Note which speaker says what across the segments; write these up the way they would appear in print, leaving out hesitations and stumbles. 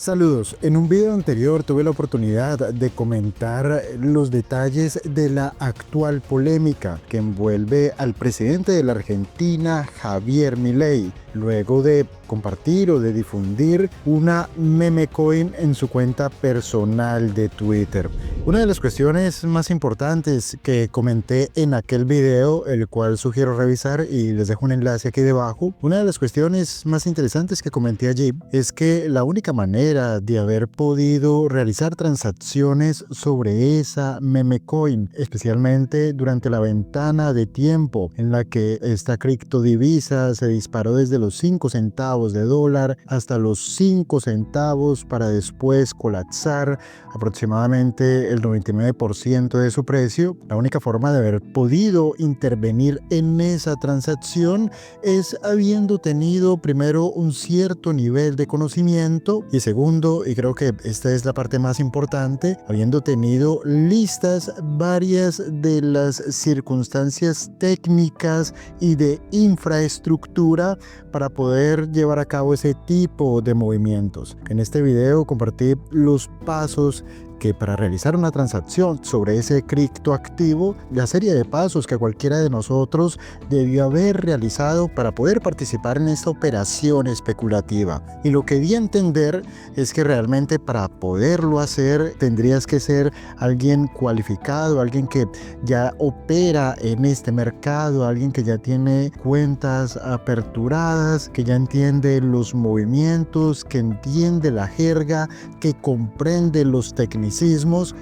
Speaker 1: Saludos, en un video anterior tuve la oportunidad de comentar los detalles de la actual polémica que envuelve al presidente de la Argentina, Javier Milei, luego de compartir o de difundir una meme coin en su cuenta personal de Twitter. Una de las cuestiones más importantes que comenté en aquel video, el cual sugiero revisar y les dejo un enlace aquí debajo, una de las cuestiones más interesantes que comenté allí es que la única manera de haber podido realizar transacciones sobre esa meme coin, especialmente durante la ventana de tiempo en la que esta criptodivisa se disparó desde los 5 centavos de dólar hasta los 5 centavos para después colapsar aproximadamente el 99% de su precio. La única forma de haber podido intervenir en esa transacción es habiendo tenido primero un cierto nivel de conocimiento y segundo, y creo que esta es la parte más importante, habiendo tenido listas varias de las circunstancias técnicas y de infraestructura para poder llevar a cabo ese tipo de movimientos. En este video compartí los pasos que para realizar una transacción sobre ese criptoactivo, la serie de pasos que cualquiera de nosotros debió haber realizado para poder participar en esta operación especulativa. Y lo que di a entender es que realmente para poderlo hacer tendrías que ser alguien cualificado, alguien que ya opera en este mercado, alguien que ya tiene cuentas aperturadas, que ya entiende los movimientos, que entiende la jerga, que comprende los tecnicismos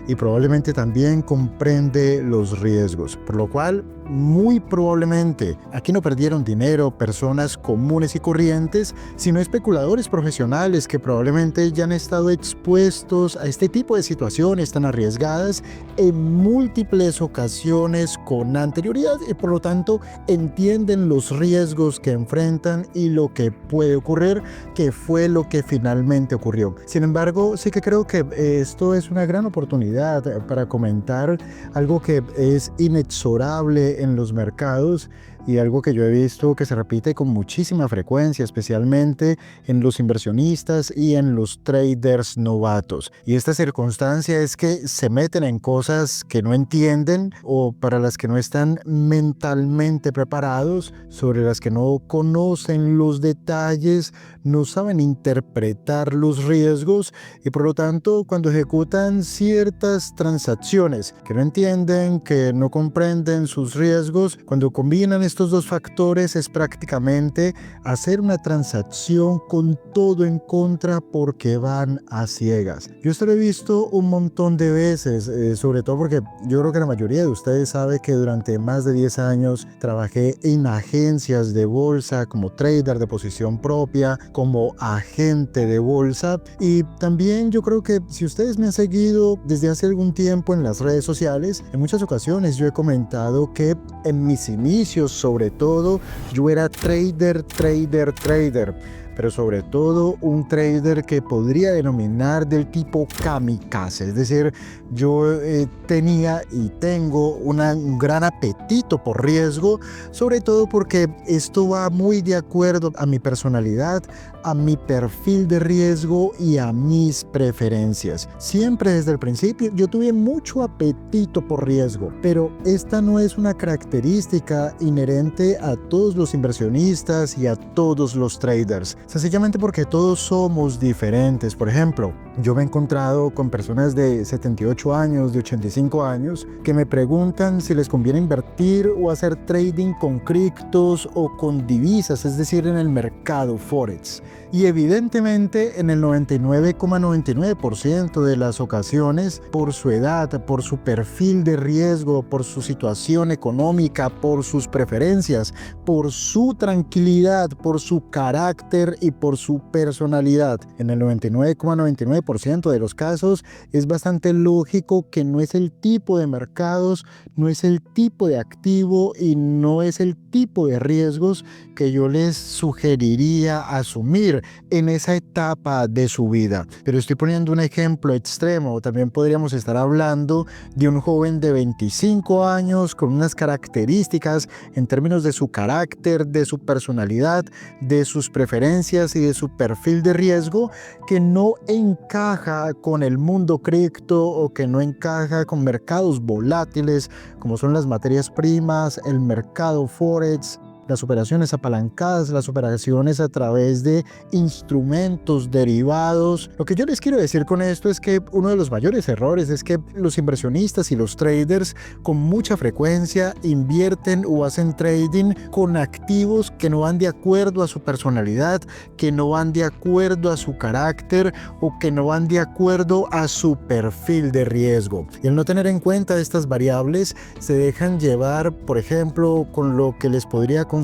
Speaker 1: y probablemente también comprende los riesgos, por lo cual muy probablemente aquí no perdieron dinero personas comunes y corrientes, sino especuladores profesionales que probablemente ya han estado expuestos a este tipo de situaciones tan arriesgadas en múltiples ocasiones con anterioridad y por lo tanto entienden los riesgos que enfrentan y lo que puede ocurrir, que fue lo que finalmente ocurrió. Sin embargo, sí que creo que esto es una gran oportunidad para comentar algo que es inexorable en los mercados y algo que yo he visto que se repite con muchísima frecuencia, especialmente en los inversionistas y en los traders novatos. Y esta circunstancia es que se meten en cosas que no entienden o para las que no están mentalmente preparados, sobre las que no conocen los detalles, no saben interpretar los riesgos y por lo tanto cuando ejecutan ciertas transacciones que no entienden, que no comprenden sus riesgos, cuando combinan estos dos factores es prácticamente hacer una transacción con todo en contra porque van a ciegas. Yo esto lo he visto un montón de veces, sobre todo porque yo creo que la mayoría de ustedes sabe que durante más de 10 años trabajé en agencias de bolsa como trader de posición propia, como agente de bolsa y también yo creo que si ustedes me han seguido desde hace algún tiempo en las redes sociales, en muchas ocasiones yo he comentado que en mis inicios sobre todo yo era trader, pero sobre todo un trader que podría denominar del tipo kamikaze, es decir, yo tenía y tengo un gran apetito por riesgo, sobre todo porque esto va muy de acuerdo a mi personalidad, a mi perfil de riesgo y a mis preferencias. Siempre desde el principio yo tuve mucho apetito por riesgo, pero esta no es una característica inherente a todos los inversionistas y a todos los traders, sencillamente porque todos somos diferentes. Por ejemplo, yo me he encontrado con personas de 78 años, de 85 años, que me preguntan si les conviene invertir o hacer trading con criptos o con divisas, es decir, en el mercado Forex. Y evidentemente en el 99,99% de las ocasiones, por su edad, por su perfil de riesgo, por su situación económica, por sus preferencias, por su tranquilidad, por su carácter y por su personalidad, en el 99,99% de los casos es bastante lógico que no es el tipo de mercados, no es el tipo de activo y no es el tipo de riesgos que yo les sugeriría asumir en esa etapa de su vida. Pero estoy poniendo un ejemplo extremo. También podríamos estar hablando de un joven de 25 años con unas características en términos de su carácter, de su personalidad, de sus preferencias creencias y de su perfil de riesgo que no encaja con el mundo cripto o que no encaja con mercados volátiles como son las materias primas, el mercado forex, las operaciones apalancadas, las operaciones a través de instrumentos derivados. Lo que yo les quiero decir con esto es que uno de los mayores errores es que los inversionistas y los traders con mucha frecuencia invierten o hacen trading con activos que no van de acuerdo a su personalidad, que no van de acuerdo a su carácter o que no van de acuerdo a su perfil de riesgo. Y al no tener en cuenta estas variables, se dejan llevar, por ejemplo, con lo que les podría aconsejar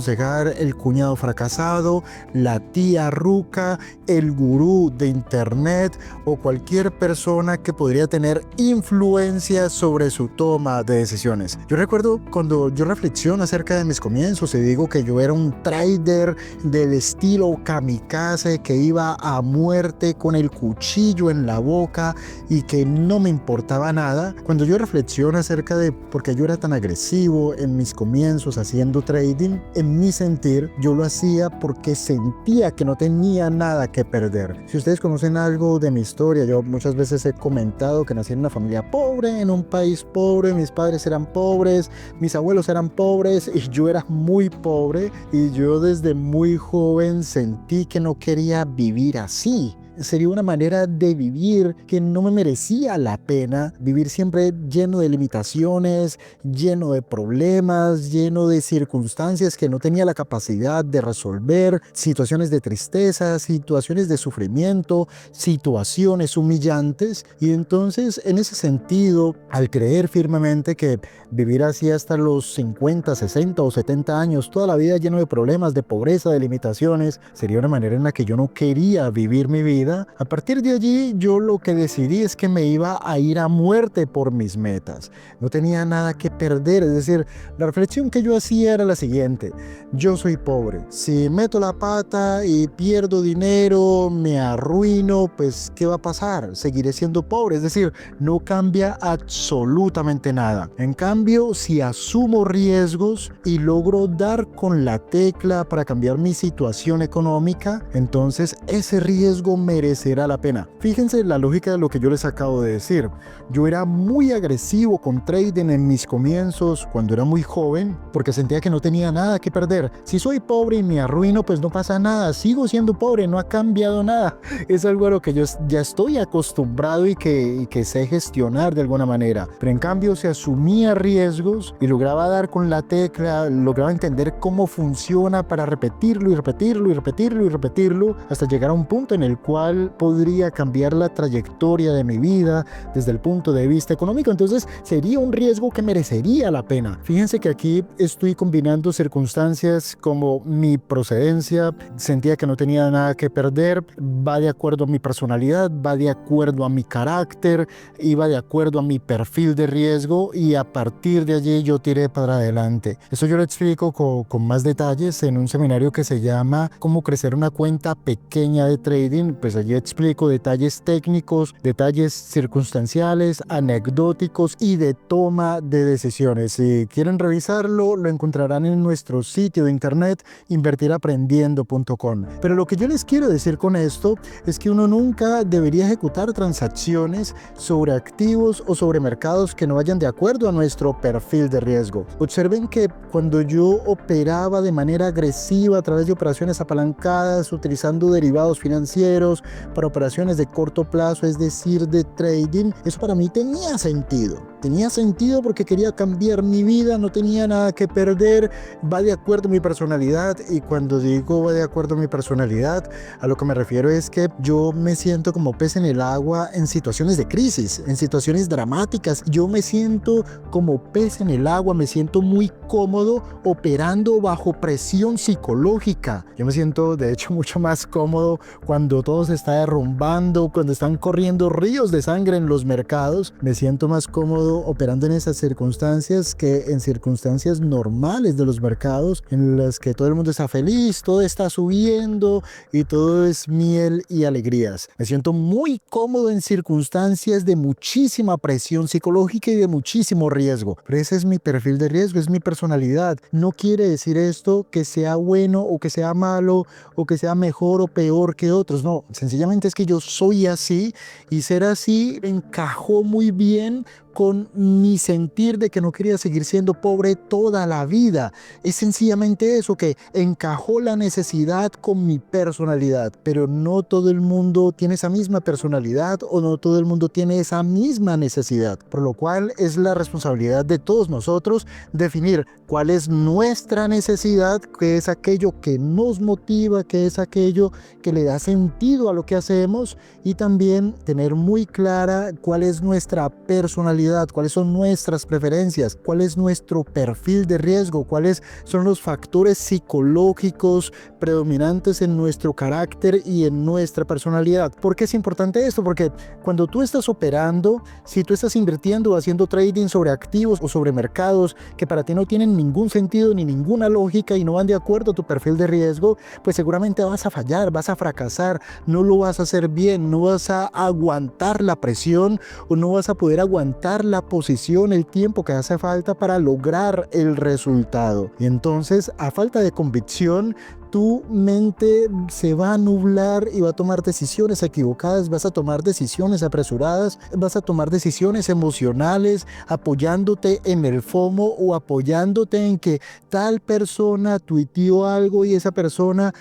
Speaker 1: el cuñado fracasado, la tía ruca, el gurú de internet o cualquier persona que podría tener influencia sobre su toma de decisiones. Yo recuerdo cuando yo reflexiono acerca de mis comienzos y digo que yo era un trader del estilo kamikaze que iba a muerte con el cuchillo en la boca y que no me importaba nada. Cuando yo reflexiono acerca de por qué yo era tan agresivo en mis comienzos haciendo trading, en mi sentir, yo lo hacía porque sentía que no tenía nada que perder. Si ustedes conocen algo de mi historia, yo muchas veces he comentado que nací en una familia pobre, en un país pobre, mis padres eran pobres, mis abuelos eran pobres y yo era muy pobre y yo desde muy joven sentí que no quería vivir así. Sería una manera de vivir que no me merecía la pena, vivir siempre lleno de limitaciones, lleno de problemas, lleno de circunstancias que no tenía la capacidad de resolver, situaciones de tristeza, situaciones de sufrimiento, situaciones humillantes. Y entonces, en ese sentido, al creer firmemente que vivir así hasta los 50, 60 o 70 años, toda la vida lleno de problemas, de pobreza, de limitaciones, sería una manera en la que yo no quería vivir mi vida. A partir de allí yo lo que decidí es que me iba a ir a muerte por mis metas. No tenía nada que perder, es decir, la reflexión que yo hacía era la siguiente: yo soy pobre, si meto la pata y pierdo dinero, me arruino, pues ¿qué va a pasar? Seguiré siendo pobre, es decir, no cambia absolutamente nada. En cambio, si asumo riesgos y logro dar con la tecla para cambiar mi situación económica, entonces ese riesgo merecerá la pena. Fíjense la lógica de lo que yo les acabo de decir. Yo era muy agresivo con trading en mis comienzos cuando era muy joven porque sentía que no tenía nada que perder. Si soy pobre y me arruino, pues no pasa nada. Sigo siendo pobre, no ha cambiado nada. Es algo a lo que yo ya estoy acostumbrado y que sé gestionar de alguna manera. Pero en cambio, si asumía riesgos y lograba dar con la tecla, lograba entender cómo funciona para repetirlo y repetirlo y repetirlo y repetirlo hasta llegar a un punto en el cual podría cambiar la trayectoria de mi vida desde el punto de vista económico, entonces sería un riesgo que merecería la pena. Fíjense que aquí estoy combinando circunstancias como mi procedencia, sentía que no tenía nada que perder, va de acuerdo a mi personalidad, va de acuerdo a mi carácter, iba de acuerdo a mi perfil de riesgo y a partir de allí yo tiré para adelante. Eso yo lo explico con más detalles en un seminario que se llama Cómo crecer una cuenta pequeña de trading. Pues allí explico detalles técnicos, detalles circunstanciales, anecdóticos y de toma de decisiones. Si quieren revisarlo, lo encontrarán en nuestro sitio de internet invertiraprendiendo.com. Pero lo que yo les quiero decir con esto es que uno nunca debería ejecutar transacciones sobre activos o sobre mercados que no vayan de acuerdo a nuestro perfil de riesgo. Observen que cuando yo operaba de manera agresiva a través de operaciones apalancadas, utilizando derivados financieros para operaciones de corto plazo, es decir, de trading, eso para mí tenía sentido. Tenía sentido porque quería cambiar mi vida, no tenía nada que perder, va de acuerdo a mi personalidad. Y cuando digo va de acuerdo a mi personalidad, a lo que me refiero es que yo me siento como pez en el agua en situaciones de crisis, en situaciones dramáticas. Yo me siento como pez en el agua, me siento muy cómodo operando bajo presión psicológica. Yo me siento de hecho mucho más cómodo cuando todo se está derrumbando, cuando están corriendo ríos de sangre en los mercados, me siento más cómodo operando en esas circunstancias que en circunstancias normales de los mercados, en las que todo el mundo está feliz, todo está subiendo y todo es miel y alegrías. Me siento muy cómodo en circunstancias de muchísima presión psicológica y de muchísimo riesgo, pero ese es mi perfil de riesgo, es mi personalidad. No quiere decir esto que sea bueno o que sea malo o que sea mejor o peor que otros, no, sencillamente es que yo soy así y ser así encajó muy bien con mi sentir de que no quería seguir siendo pobre toda la vida. Es sencillamente eso, que encajó la necesidad con mi personalidad, pero no todo el mundo tiene esa misma personalidad o no todo el mundo tiene esa misma necesidad, por lo cual es la responsabilidad de todos nosotros definir cuál es nuestra necesidad, qué es aquello que nos motiva, qué es aquello que le da sentido a lo que hacemos, y también tener muy clara cuál es nuestra personalidad, cuáles son nuestras preferencias, cuál es nuestro perfil de riesgo, cuáles son los factores psicológicos predominantes en nuestro carácter y en nuestra personalidad. ¿Por qué es importante esto? Porque cuando tú estás operando, si tú estás invirtiendo o haciendo trading sobre activos o sobre mercados que para ti no tienen ningún sentido ni ninguna lógica y no van de acuerdo a tu perfil de riesgo, pues seguramente vas a fallar, vas a fracasar, no lo vas a hacer bien, no vas a aguantar la presión o no vas a poder aguantar la posición, el tiempo que hace falta para lograr el resultado. Y entonces, a falta de convicción, tu mente se va a nublar y va a tomar decisiones equivocadas, vas a tomar decisiones apresuradas, vas a tomar decisiones emocionales apoyándote en el FOMO o apoyándote en que tal persona tuiteó algo y a esa persona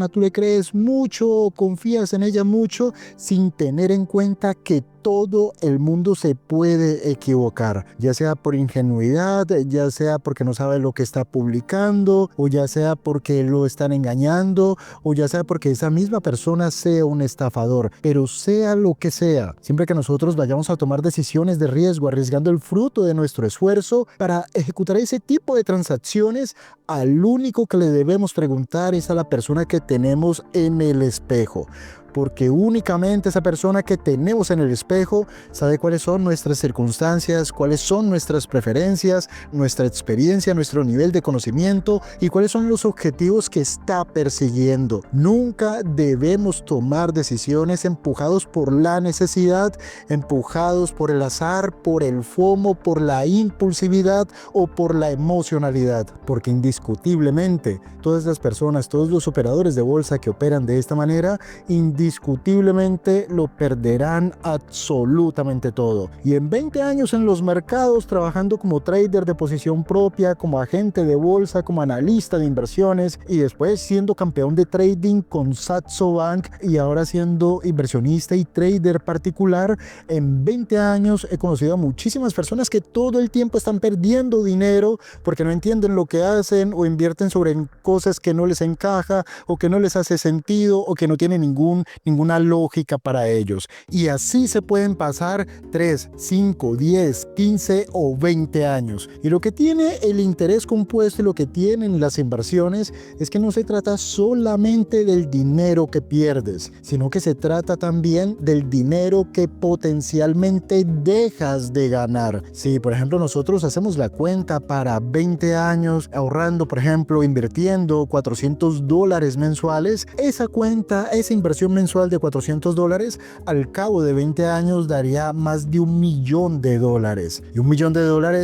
Speaker 1: tú le crees mucho, confías en ella mucho, sin tener en cuenta que todo el mundo se puede equivocar, ya sea por ingenuidad, ya sea porque no sabe lo que está publicando, o ya sea porque lo están engañando, o ya sea porque esa misma persona sea un estafador. Pero sea lo que sea, siempre que nosotros vayamos a tomar decisiones de riesgo, arriesgando el fruto de nuestro esfuerzo para ejecutar ese tipo de transacciones, al único que le debemos preguntar es a la persona que tenemos en el espejo, porque únicamente esa persona que tenemos en el espejo sabe cuáles son nuestras circunstancias, cuáles son nuestras preferencias, nuestra experiencia, nuestro nivel de conocimiento y cuáles son los objetivos que está persiguiendo. Nunca debemos tomar decisiones empujados por la necesidad, empujados por el azar, por el FOMO, por la impulsividad o por la emocionalidad, porque indiscutiblemente todas las personas, todos los operadores de bolsa que operan de esta manera, indiscutiblemente lo perderán absolutamente todo. Y en 20 años en los mercados, trabajando como trader de posición propia, como agente de bolsa, como analista de inversiones, y después siendo campeón de trading con Saxo Bank, y ahora siendo inversionista y trader particular, en 20 años he conocido a muchísimas personas que todo el tiempo están perdiendo dinero porque no entienden lo que hacen o invierten sobre cosas que no les encaja o que no les hace sentido o que no tienen ninguna lógica para ellos. Y así se pueden pasar 3, 5, 10, 15 o 20 años. Y lo que tiene el interés compuesto y lo que tienen las inversiones es que no se trata solamente del dinero que pierdes, sino que se trata también del dinero que potencialmente dejas de ganar. Si, por ejemplo, nosotros hacemos la cuenta para 20 años ahorrando, por ejemplo, invirtiendo $400 mensuales, esa cuenta, esa inversión mensual de $400 al cabo de 20 años daría más de $1 millón. Y $1 millón,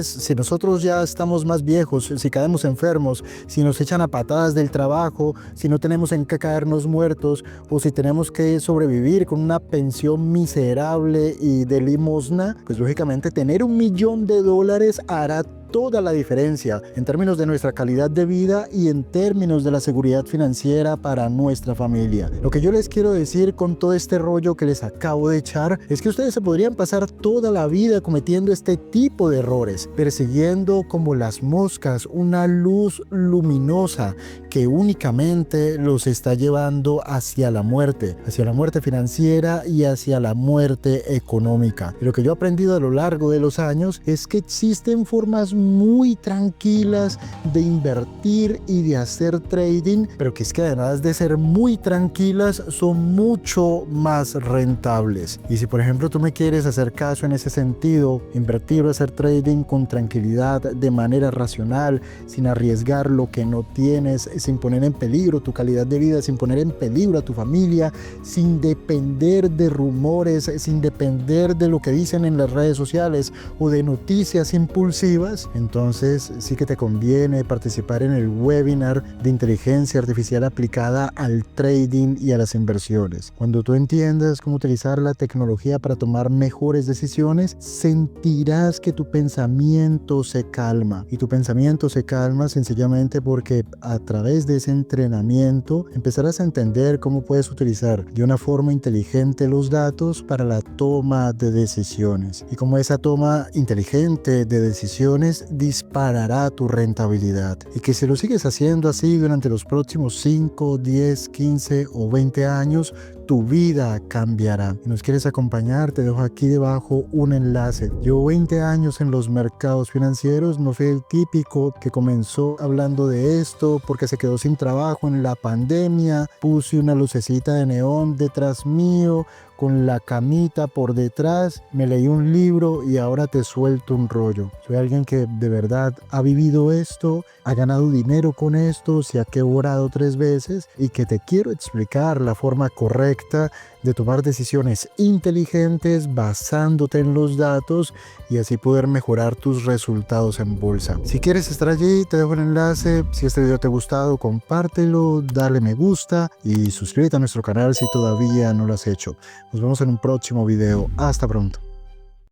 Speaker 1: si nosotros ya estamos más viejos, si caemos enfermos, si nos echan a patadas del trabajo, si no tenemos en qué caernos muertos o si tenemos que sobrevivir con una pensión miserable y de limosna, pues lógicamente tener $1 millón hará toda la diferencia en términos de nuestra calidad de vida y en términos de la seguridad financiera para nuestra familia. Lo que yo les quiero decir con todo este rollo que les acabo de echar es que ustedes se podrían pasar toda la vida cometiendo este tipo de errores, persiguiendo como las moscas una luz luminosa que únicamente los está llevando hacia la muerte financiera y hacia la muerte económica. Y lo que yo he aprendido a lo largo de los años es que existen formas muy tranquilas de invertir y de hacer trading, pero que es que además de ser muy tranquilas, son mucho más rentables. Y si por ejemplo tú me quieres hacer caso en ese sentido, invertir o hacer trading con tranquilidad, de manera racional, sin arriesgar lo que no tienes, sin poner en peligro tu calidad de vida, sin poner en peligro a tu familia, sin depender de rumores, sin depender de lo que dicen en las redes sociales o de noticias impulsivas, entonces sí que te conviene participar en el webinar de inteligencia artificial aplicada al trading y a las inversiones. Cuando tú entiendas cómo utilizar la tecnología para tomar mejores decisiones, sentirás que tu pensamiento se calma. Y tu pensamiento se calma sencillamente porque a través de ese entrenamiento empezarás a entender cómo puedes utilizar de una forma inteligente los datos para la toma de decisiones. Y cómo esa toma inteligente de decisiones disparará tu rentabilidad. Y que si lo sigues haciendo así durante los próximos 5, 10, 15 o 20 años, tu vida cambiará. Si nos quieres acompañar, te dejo aquí debajo un enlace. Llevo 20 años en los mercados financieros, no fui el típico que comenzó hablando de esto porque se quedó sin trabajo en la pandemia, puse una lucecita de neón detrás mío, con la camita por detrás, me leí un libro y ahora te suelto un rollo. Soy alguien que de verdad ha vivido esto, ha ganado dinero con esto, se ha quebrado 3 veces y que te quiero explicar la forma correcta de tomar decisiones inteligentes basándote en los datos y así poder mejorar tus resultados en bolsa. Si quieres estar allí, te dejo el enlace. Si este video te ha gustado, compártelo, dale me gusta y suscríbete a nuestro canal si todavía no lo has hecho. Nos vemos en un próximo video. Hasta pronto.